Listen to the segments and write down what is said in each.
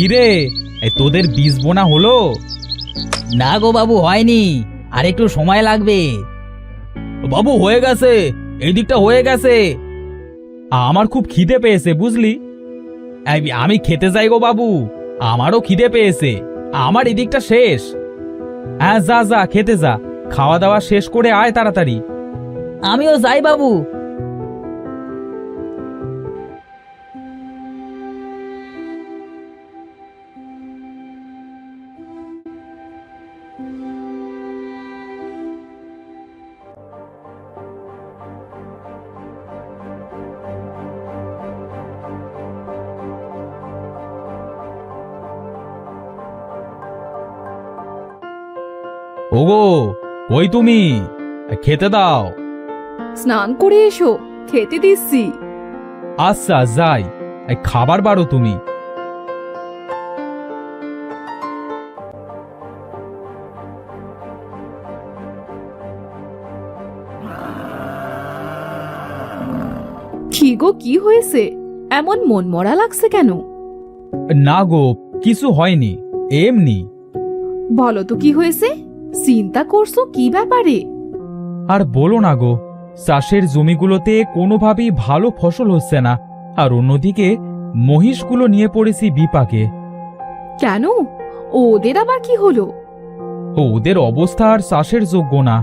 কিরে, তোদের বীজ বোনা হলো? না গো বাবু, হয়নি, আর একটু সময় লাগবে। বাবু হয়ে গেছে, এই দিকটা হয়ে গেছে। আমার খুব খিদে পেয়েছে বুঝলি। আমি খেতে যাই গো বাবু, আমারও খিদে পেয়েছে। আমার এই দিকটা শেষ। হ্যাঁ যা যা, খেতে যা, খাওয়া দাওয়া শেষ করে আয় তাড়াতাড়ি। আমিও যাই বাবু। ওগো, ওই তুমি, খেতে দাও। স্নান করে এসো, খেতে দিচ্ছি। আচ্ছা যাই, খাবার বাড়ো তুমি। কি গো, কি হয়েছে? এমন মনমরা লাগছে কেন? না গো, কিছু হয়নি, এমনি। বলো তো কি হয়েছে? চিন্তা করছো কি ব্যাপারে? আর বলো না গো, চাষের জমিগুলোতে কোনোভাবেই ভালো ফসল হচ্ছে না, আর অন্যদিকে মহিষগুলো নিয়ে পড়েছি বিপাকে। কেন? ওদের আবার কি হলো? ওদের অবস্থা আর চাষের যোগ্য না।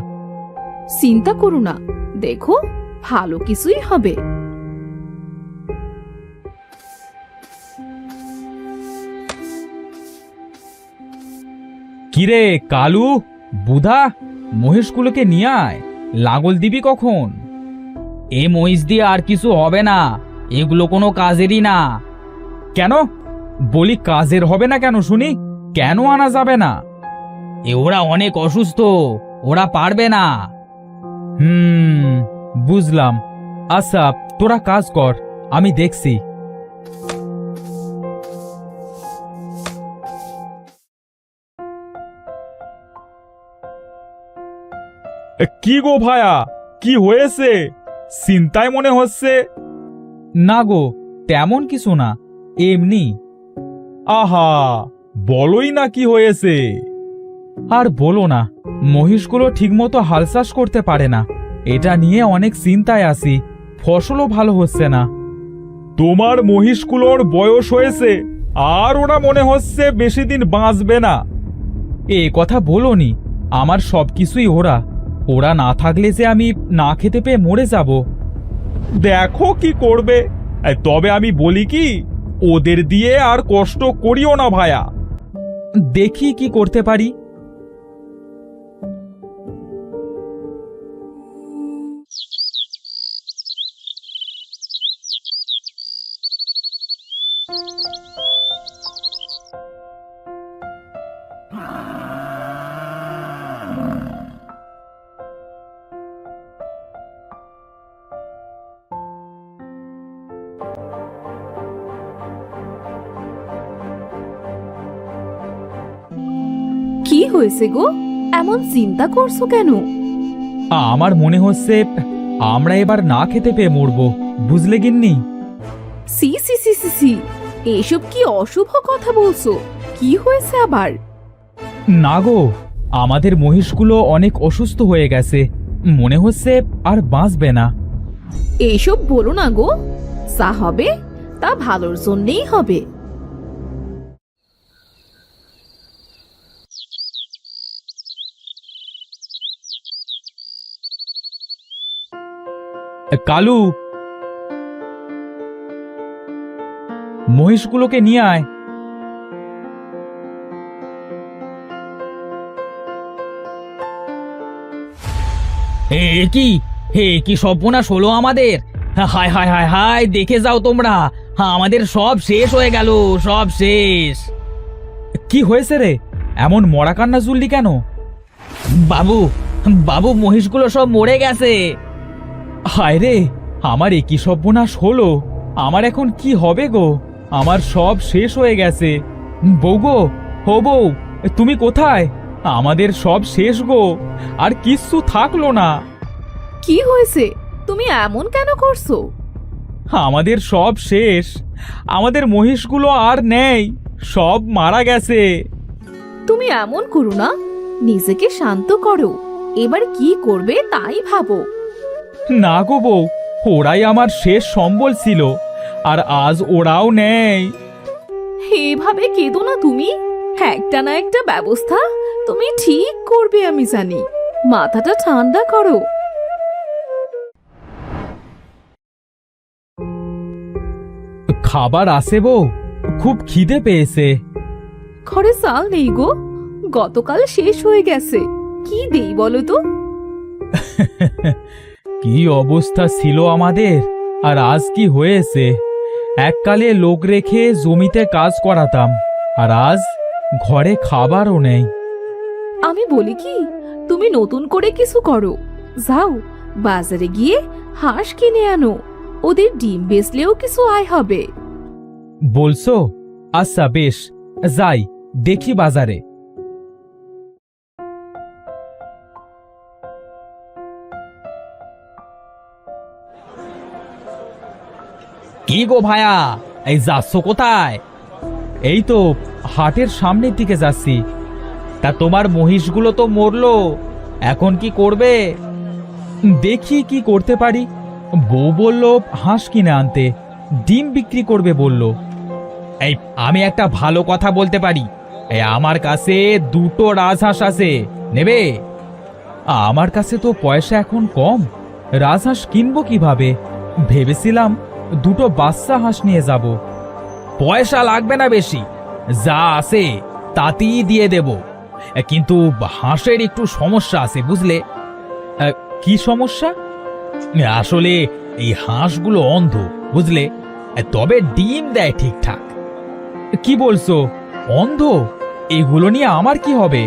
চিন্তা করো না, দেখো ভালো কিছুই হবে। কিরে কালু, বুধা, মহিষগুলোকে নিয়ে আয়, লাঙল দিবি কখন? এ মহিষ দিয়ে আর কিছু হবে না, এগুলো কোনো কাজেরই না। কেন বলি কাজের হবে না কেন শুনি? কেন আনা যাবে না? ওরা অনেক অসুস্থ, ওরা পারবে না। বুঝলাম। আচ্ছা তোরা কাজ কর, আমি দেখছি। কি গো ভায়া, কি হয়েছে? চিন্তায় মনে হচ্ছে। না গো, তেমন কিছু না, এমনি। আহা, বলোই না কি হয়েছে। আর বলো না, মহিষগুলো ঠিকমতো হাল চাষ করতে পারে না, এটা নিয়ে অনেক চিন্তায় আছি। ফসলও ভালো হচ্ছে না। তোমার মহিষগুলোর বয়স হয়েছে, আর ওরা মনে হচ্ছে বেশি দিন বাঁচবে না। এ কথা বলোনি, আমার সবকিছুই ওরা। ওরা না থাকলে যে আমি না খেতে পেয়ে মরে যাব। দেখো কি করবে। তবে আমি বলি কি, ওদের দিয়ে আর কষ্ট করিও না ভায়া। দেখি কি করতে পারি। কি হয়েছে গো, এমন চিন্তা করছো কেন? আমার মনে হচ্ছে আমরা এবার না খেতে পেয়ে মরবো, বুঝলে গিন্নি। সি সি সি সি সি, এসব কি অশুভ কথা বলছো? কি হয়েছে আবার? না গো, আমাদের মহিষগুলো অনেক অসুস্থ হয়ে গেছে, মনে হচ্ছে আর বাঁচবে না। এইসব বলো না গো, যা হবে তা ভালোর জন্যেই হবে। কালু, মহিষগুলোকে নিয়ে আয়। কি সর্বনাশ হলো আমাদের! হায় হায় হায় হায়, দেখে যাও তোমরা, আমাদের সব শেষ হয়ে গেল, সব শেষ। কি হয়েছে রে, এমন মরা কান্না জুললি কেন? বাবু, বাবু, মহিষগুলো সব মরে গেছে। হায় রে, আমার একই সর্বনাশ হলো। আমার এখন কি হবে গো? আমার সব শেষ হয়ে গেছে। বউ গো, হো বউ, তুমি কোথায়? আমাদের সব শেষ গো, আর কিচ্ছু থাকলো না। কি হয়েছে? তুমি এমন কেন করছো? আমাদের সব শেষ, আমাদের মহিষগুলো আর নেই। সব মারা গেছে। তুমি এমন করো না, নিজেকে শান্ত করো। এবার কি করবে তাই ভাবো। না গো বউ, ওরাই আমার শেষ সম্বল ছিল, আর আজ ওরাও নেই। এভাবে কেঁদো না তুমি। একটা না একটা ব্যবস্থা তুমি ঠিক করবে আমি জানি। মাথাটা ঠান্ডা করো। খাবার আছে বউ, খুব খিদে পেয়েছে। ঘরে চাল নেই গো, গতকাল শেষ হয়ে গেছে। কি দেই বলো তো? কি অবস্থা ছিল আমাদের, আর আজ কি হয়েছে। এককালে লোক রেখে জমিতে কাজ করাতাম, আর আজ ঘরে খাবারও নেই। আমি বলি কি, তুমি নতুন করে কিছু করো। যাও বাজারে গিয়ে হাঁস কিনে আনো, ওদের ডিম বেচলেও কিছু আয় হবে। বলছো? আচ্ছা বেশ, যাই দেখি বাজারে। কি গো ভায়া, এই যাচ্ছ কোথায়? এই তো হাটের সামনের দিকে যাচ্ছি। তা তোমার মহিষগুলো তো মরলো, এখন কি করবে? দেখি কি করতে পারি। বউ বলল হাঁস কিনে আনতে, ডিম বিক্রি করবে বলল। এই আমি একটা ভালো কথা বলতে পারি। এই আমার কাছে 2টো রাজহাঁস আছে, নেবে? আমার কাছে তো পয়সা এখন কম, রাজহাঁস কিনবো কিভাবে? ভেবেছিলাম 2টো বাচ্চা হাঁস নিয়ে যাব। পয়সা লাগবে না বেশি, যা আছে তাতেই দিয়ে দেব। কিন্তু হাঁসের একটু সমস্যা আছে, বুঝলে? কি সমস্যা? আসলে এই হাঁসগুলো অন্ধ, বুঝলে? তবে ডিম দেয় ঠিকঠাক। কি বলছো? অন্ধ? এগুলো নিয়ে আমার কি হবে?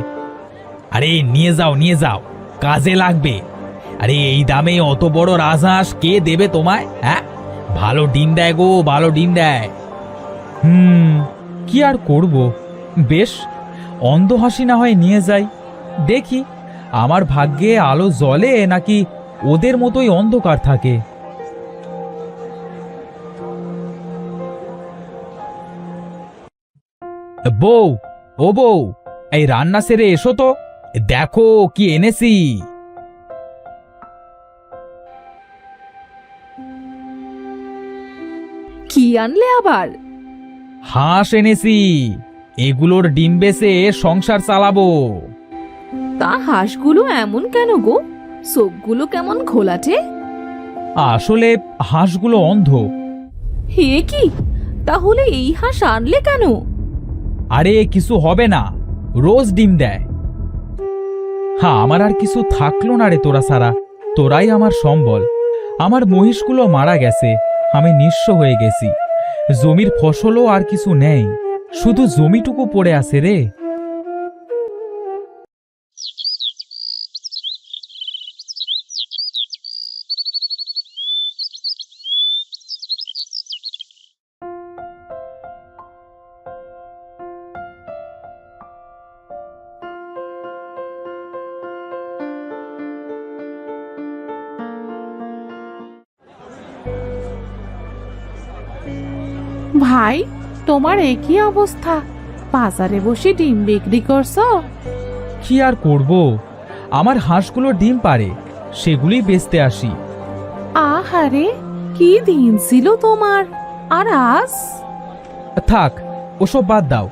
আরে নিয়ে যাও, নিয়ে যাও, কাজে লাগবে। আরে এই দামে অত বড় রাজহাঁস কে দেবে তোমায়? হ্যাঁ, ভালো ডিম দেয় গো, ভালো ডিম দেয়। কি আর করব, বেশ অন্ধ হাসি না হয় নিয়ে যাই। দেখি আমার ভাগ্যে আলো জ্বলে নাকি ওদের মতোই অন্ধকার থাকে। বউ, ও বউ, এই রান্না সেরে এসো তো, দেখো কি এনেছি। কি আনলে আবার? হাঁস এনেছি, এগুলোর ডিম বেচে সংসার চালাবো। তা হাঁসগুলো এমন কেন গো? চোখগুলো কেমন ঘোলাটে? আসলে হাঁসগুলো অন্ধ। হে কি, তাহলে এই হাঁস আনলে কেন? আরে কিছু হবে না, রোজ ডিম দেয়। হ্যাঁ, আমার আর কিছু থাকলো না রে তোরা ছাড়া, তোরাই আমার সম্বল। আমার মহিষগুলো মারা গেছে, আমি নিঃস্ব হয়ে গেছি। জমির ফসলও আর কিছু নেই, শুধু জমিটুকু পড়ে আছে রে। ভাই, তোমার একই অবস্থা, বাজারে বসে ডিম বিক্রি করছো? কি আর করব, আমার হাঁসগুলো ডিম পারে, সেগুলি বেচতে আসি। আহারে, কি দিন ছিল তোমার! আর আজ? থাক, ওসব বাদ দাও।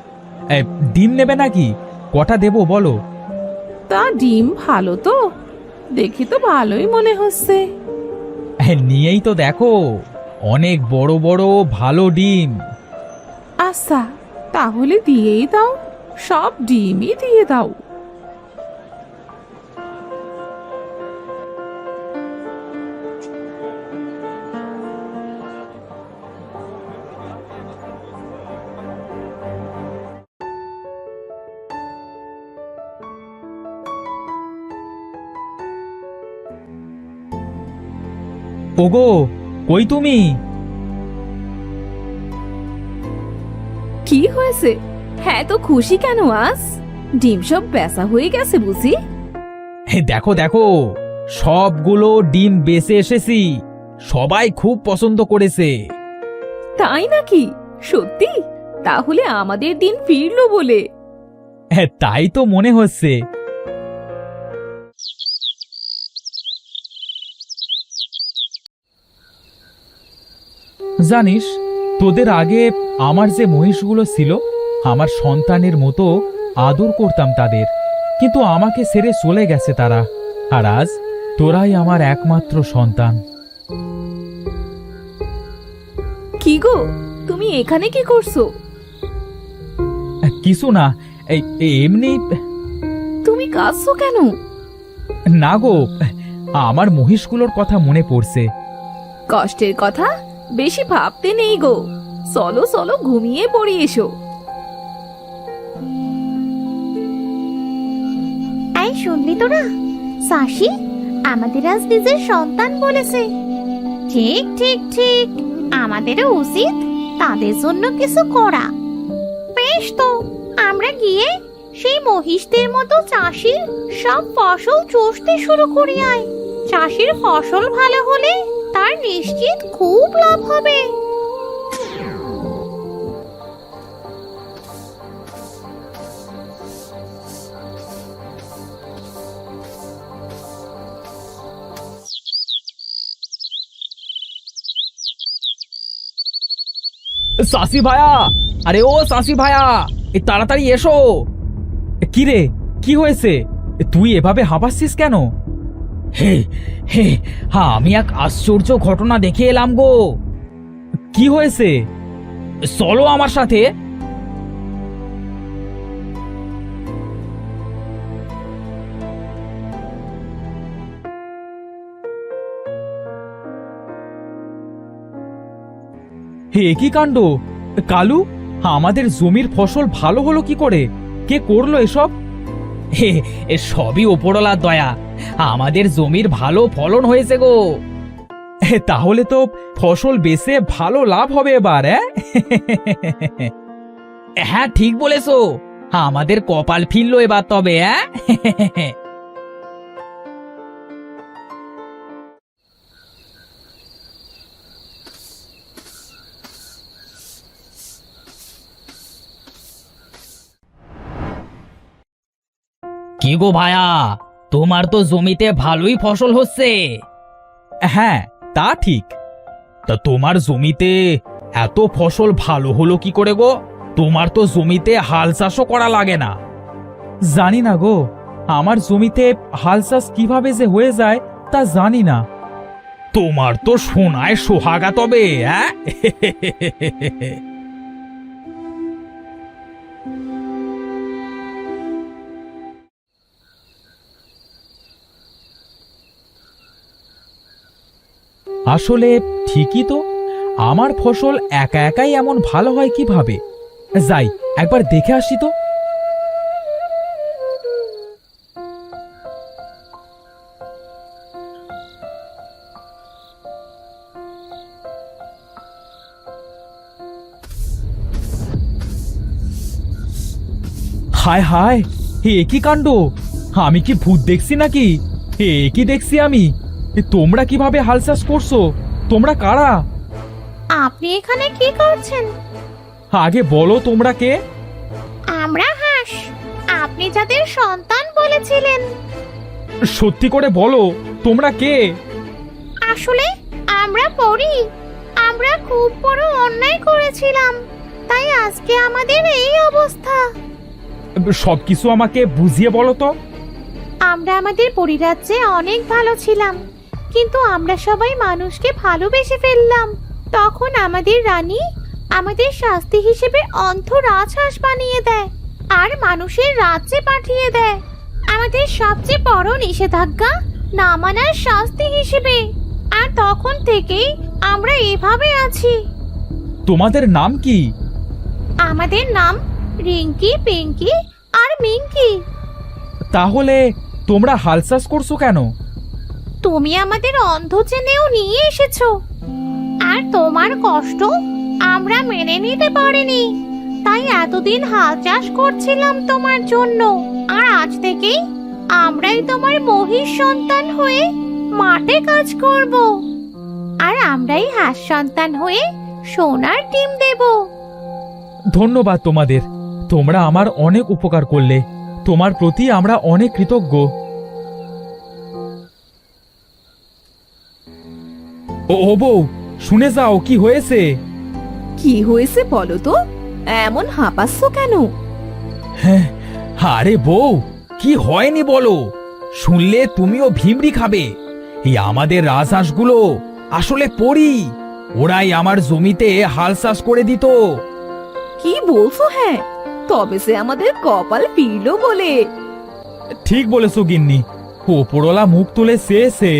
ডিম নেবে নাকি? কটা দেবো বলো? তা ডিম ভালো তো? দেখি তো ভালোই মনে হচ্ছে। নিয়েই তো দেখো, অনেক বড় বড় ভালো ডিম। আচ্ছা, তাহলে দিয়েই দাও, সব ডিমই দিয়ে দাও। ওগো, কই তুমি? কি হয়েছে? হ্যাঁ, তো খুশি কেন আজ? ডিম সব বেচা হয়ে গেছে বুঝি? দেখো দেখো, সবগুলো ডিম বেচে এসেছি, সবাই খুব পছন্দ করেছে। তাই নাকি? সত্যি? তাহলে আমাদের দিন ফিরলো বলে। হ্যাঁ, তাই তো মনে হচ্ছে। জানিস, তোদের আগে আমার যে মহিষগুলো ছিল, আমার সন্তানের মতো আদর করতাম তাদের, কিন্তু আমাকে ছেড়ে চলে গেছে তারা। আর আজ তোরাই আমার একমাত্র সন্তান। কি গো, তুমি এখানে কি করছো? কিছু না, এই এমনি। তুমি কাঁদছো কেন? না গো, আমার মহিষগুলোর কথা মনে পড়ছে। কষ্টের কথা বেশি ভাবতে নেই গো, চলো চলো ঘুমিয়ে পড়ি এসো। এই শুনলি তোরা, সাশি আমাদের আজ নিজের সন্তান বলেছে। ঠিক ঠিক ঠিক, আমাদেরও উচিত তাদের জন্য কিছু করা। বেশ তো, আমরা গিয়ে সেই মহিষদের মতো চাষির সব ফসল চষতে শুরু করি। আয়, চাষির ফসল ভালো হলে তার নিশ্চিত খুব লাভ হবে। সাসি ভায়া, আরে ও সাসি ভায়া, এই তাড়াতাড়ি এসো। কি রে, কি হয়েছে? তুই এভাবে হাঁপাচ্ছিস কেন? হে হে, হ্যাঁ, আমি এক আশ্চর্য ঘটনা দেখে এলাম গো। কি হয়েছে? চলো আমার সাথে। হে, কি কাণ্ড! কালু, আমাদের জমির ফসল ভালো হলো কি করে? কে করলো এসব? হে, এ সবই ওপরওয়ালার দয়া। আমাদের জমির ভালো ফলন হয়েছে গো। তাহলে তো ফসল বেচে ভালো লাভ হবে এবার। হ্যাঁ, ঠিক বলেছো, আমাদের কপাল ফিরলো এবার তবে। কি গো ভায়া, তোমার তো জমিতে ভালোই ফসল হচ্ছে। হ্যাঁ, তা ঠিক। তা তোমার জমিতে এত ফসল ভালো হলো কি করে গো? তোমার তো জমিতে হাল চাষও করা লাগে না। জানি না গো, আমার জমিতে হাল চাষ কিভাবে যে হয়ে যায় তা জানি না। তোমার তো সোনায় সোহাগা তবে। আসলে ঠিকই তো, আমার ফসল একা একাই এমন ভালো হয় কিভাবে? যাই, একবার দেখে আসি তো। হায় হায়, এ কি কাণ্ড! আমি কি ভূত দেখছি নাকি? এ কি দেখছি আমি? তোমরা কিভাবে হাল চাষ করছো? তোমরা কারা? আপনি এখানে কি করছেন? আগে বলো, তোমরা কে? আমরা হাঁস, আপনি যাদের সন্তান বলেছিলেন। সত্যি করে বলো, তোমরা কে? আসলে আমরা পড়ি, আমরা খুব বড় অন্যায় করেছিলাম, তাই আজকে আমাদের এই অবস্থা। সবকিছু আমাকে বুঝিয়ে বলো তো। আমরা আমাদের পরিরাজ্যে অনেক ভালো ছিলাম, কিন্তু আমরা সবাই মানুষকে ভালোবেসে ফেললাম। তখন আমাদের রানী আমাদের শাস্তি হিসেবে অন্ধ রাজহাঁস বানিয়ে দেয় আর মানুষের রাজ্যে পাঠিয়ে দেয়, আমাদের সবচেয়ে বড় নিষেধাজ্ঞা না মানার শাস্তি হিসেবে। আর তখন থেকেই আমরা এভাবে আছি। তোমাদের নাম কি? আমাদের নাম রিঙ্কি, পিঙ্কি আর মিঙ্কি। তাহলে তোমরা হাল চাষ করছো কেন? তুমি আমাদের অন্ধ চেনেও নিয়ে এসেছো, আর তোমার কষ্ট আমরা মেনে নিতে পারিনি, তাই এতদিন হাল চাষ করছিলাম তোমার জন্য। আর আজ থেকেই আমরাই তোমার মহিষ সন্তান হয়ে মাঠে কাজ করব, আর আমরাই হাঁস সন্তান হয়ে সোনার ডিম দেব। ধন্যবাদ তোমাদের, তোমরা আমার অনেক উপকার করলে, তোমার প্রতি আমরা অনেক কৃতজ্ঞ। ও বউ, শুনে যাও কি হয়েছে। কি হয়েছে বলো তো, এমন হাঁপাচ্ছ কেন? হ্যাঁ, আরে বউ, কি হয়নি বলো, শুনলে তুমিও ভিমরি খাবে। এই আমাদের রাজহাঁসগুলো আসলে পরী, ওরাই আমার জমিতে হাল চাষ করে দিত। কি বলছো? হ্যাঁ, তবে সে আমাদের কপাল ফিরলো বলে। ঠিক বলেছো গিন্নি, ওপরওয়ালা মুখ তুলে চেয়েছে